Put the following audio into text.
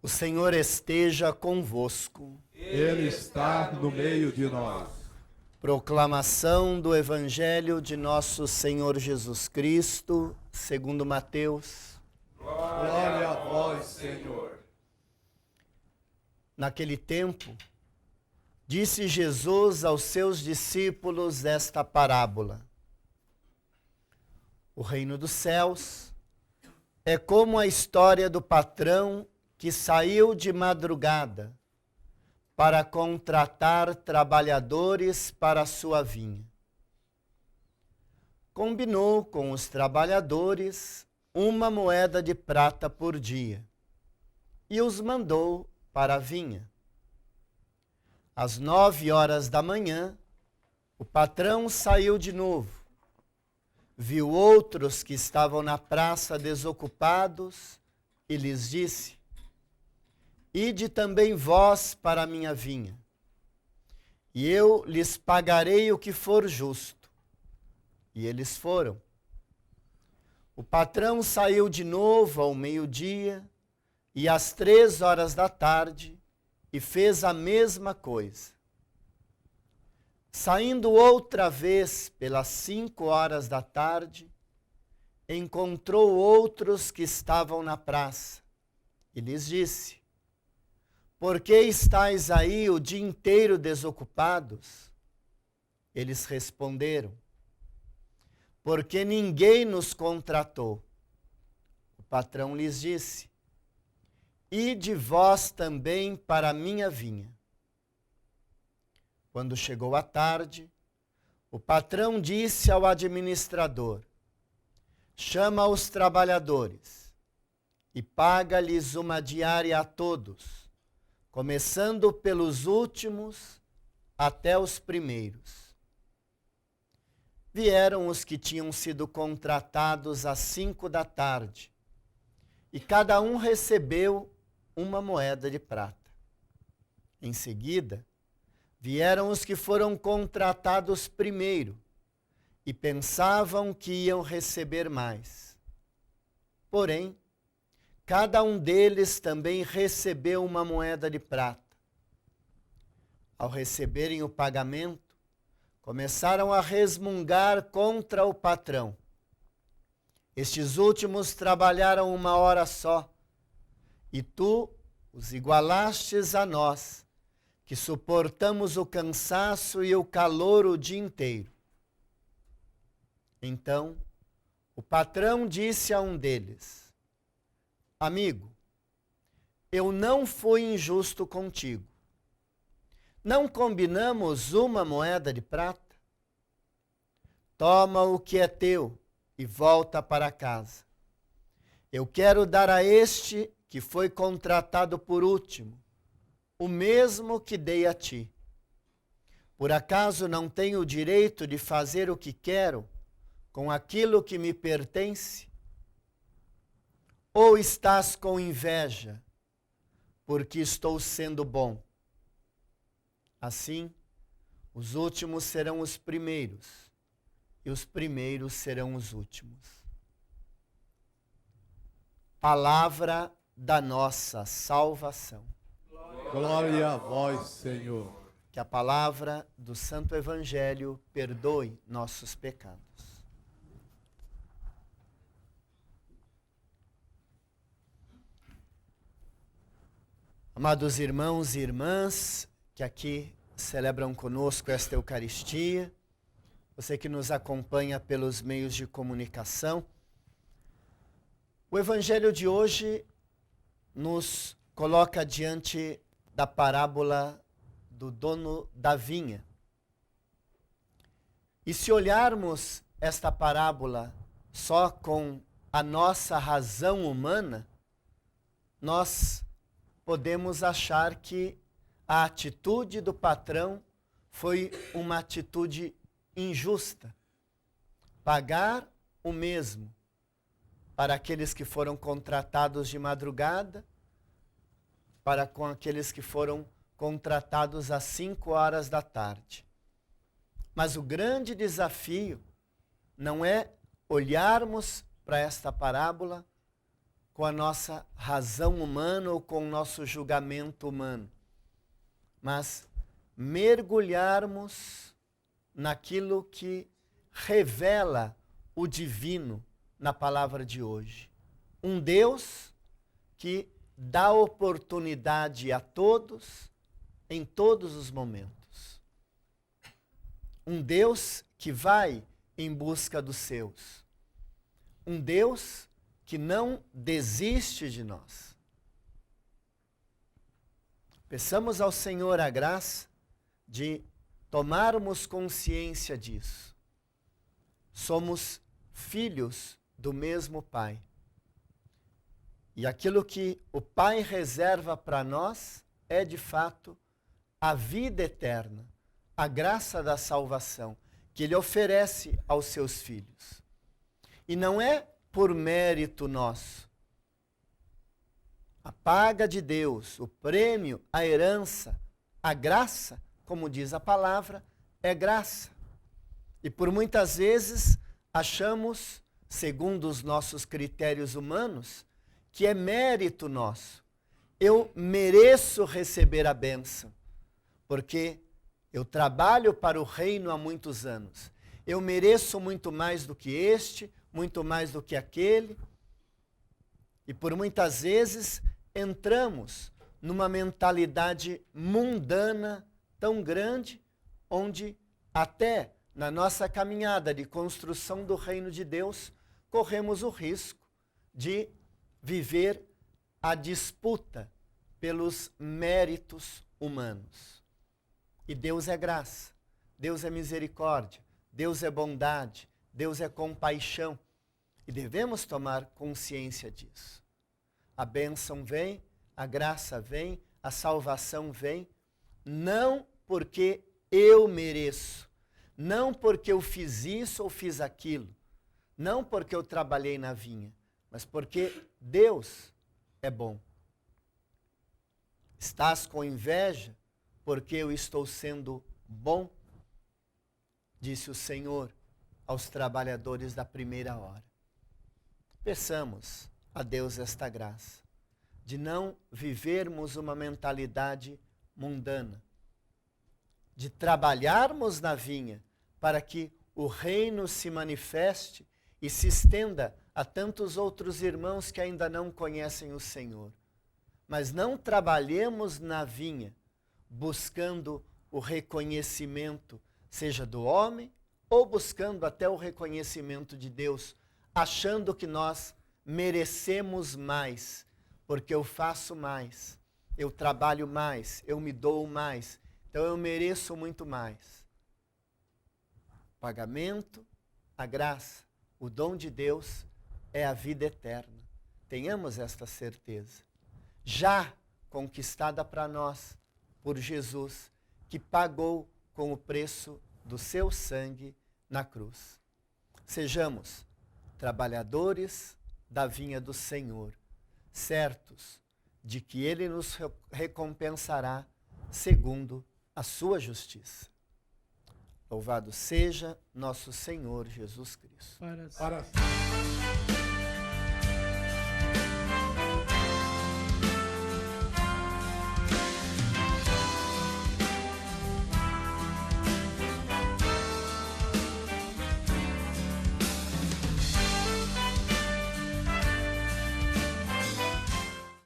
O Senhor esteja convosco. Ele está no meio de nós. Proclamação do Evangelho de nosso Senhor Jesus Cristo, segundo Mateus. Glória a vós, Senhor. Naquele tempo, disse Jesus aos seus discípulos esta parábola: O reino dos céus é como a história do patrão que saiu de madrugada para contratar trabalhadores para a sua vinha. Combinou com os trabalhadores 1 moeda de prata por dia e os mandou para a vinha. Às 9 horas da manhã, o patrão saiu de novo. Viu outros que estavam na praça desocupados e lhes disse: Ide também vós para a minha vinha, e eu lhes pagarei o que for justo. E eles foram. O patrão saiu de novo ao meio-dia e às 3 horas da tarde e fez a mesma coisa. Saindo outra vez pelas 5 horas da tarde, encontrou outros que estavam na praça e lhes disse: Por que estáis aí o dia inteiro desocupados? Eles responderam: Porque ninguém nos contratou. O patrão lhes disse: Ide vós também para a minha vinha. Quando chegou a tarde, o patrão disse ao administrador: Chama os trabalhadores e paga-lhes uma diária a todos, começando pelos últimos até os primeiros. Vieram os que tinham sido contratados às 5 da tarde, e cada um recebeu 1 moeda de prata. Em seguida, vieram os que foram contratados primeiro, e pensavam que iam receber mais. Porém, cada um deles também recebeu 1 moeda de prata. Ao receberem o pagamento, começaram a resmungar contra o patrão. Estes últimos trabalharam 1 hora só, e tu os igualastes a nós, que suportamos o cansaço e o calor o dia inteiro. Então, o patrão disse a um deles: Amigo, eu não fui injusto contigo. Não combinamos 1 moeda de prata? Toma o que é teu e volta para casa. Eu quero dar a este que foi contratado por último o mesmo que dei a ti. Por acaso não tenho o direito de fazer o que quero com aquilo que me pertence? Ou estás com inveja, porque estou sendo bom? Assim, os últimos serão os primeiros, e os primeiros serão os últimos. Palavra da nossa salvação. Glória a vós, Senhor. Que a palavra do Santo Evangelho perdoe nossos pecados. Amados irmãos e irmãs que aqui celebram conosco esta Eucaristia, você que nos acompanha pelos meios de comunicação, o Evangelho de hoje nos coloca diante da parábola do dono da vinha. E se olharmos esta parábola só com a nossa razão humana, nós podemos achar que a atitude do patrão foi uma atitude injusta. Pagar o mesmo para aqueles que foram contratados de madrugada, para com aqueles que foram contratados às 5 horas da tarde. Mas o grande desafio não é olharmos para esta parábola com a nossa razão humana ou com o nosso julgamento humano, mas mergulharmos naquilo que revela o divino na palavra de hoje. Um Deus que dá oportunidade a todos, em todos os momentos. Um Deus que vai em busca dos seus. Um Deus que não desiste de nós. Peçamos ao Senhor a graça de tomarmos consciência disso. Somos filhos do mesmo Pai. E aquilo que o Pai reserva para nós é, de fato, a vida eterna, a graça da salvação que Ele oferece aos seus filhos. E não é por mérito nosso. A paga de Deus, o prêmio, a herança, a graça, como diz a palavra, é graça. E por muitas vezes achamos, segundo os nossos critérios humanos, que é mérito nosso. Eu mereço receber a bênção, porque eu trabalho para o reino há muitos anos. Eu mereço muito mais do que este, muito mais do que aquele. E por muitas vezes entramos numa mentalidade mundana tão grande, onde até na nossa caminhada de construção do reino de Deus, corremos o risco de viver a disputa pelos méritos humanos. E Deus é graça, Deus é misericórdia, Deus é bondade, Deus é compaixão. E devemos tomar consciência disso. A bênção vem, a graça vem, a salvação vem, não porque eu mereço, não porque eu fiz isso ou fiz aquilo, não porque eu trabalhei na vinha, mas porque Deus é bom. Estás com inveja porque eu estou sendo bom? Disse o Senhor aos trabalhadores da primeira hora. Peçamos a Deus esta graça, de não vivermos uma mentalidade mundana, de trabalharmos na vinha para que o reino se manifeste e se estenda a tantos outros irmãos que ainda não conhecem o Senhor. Mas não trabalhemos na vinha buscando o reconhecimento, seja do homem, ou buscando até o reconhecimento de Deus, achando que nós merecemos mais, porque eu faço mais, eu trabalho mais, eu me dou mais, então eu mereço muito mais. O pagamento, a graça, o dom de Deus é a vida eterna. Tenhamos esta certeza, já conquistada para nós por Jesus, que pagou com o preço do seu sangue na cruz. Sejamos trabalhadores da vinha do Senhor, certos de que Ele nos recompensará segundo a sua justiça. Louvado seja nosso Senhor Jesus Cristo. Para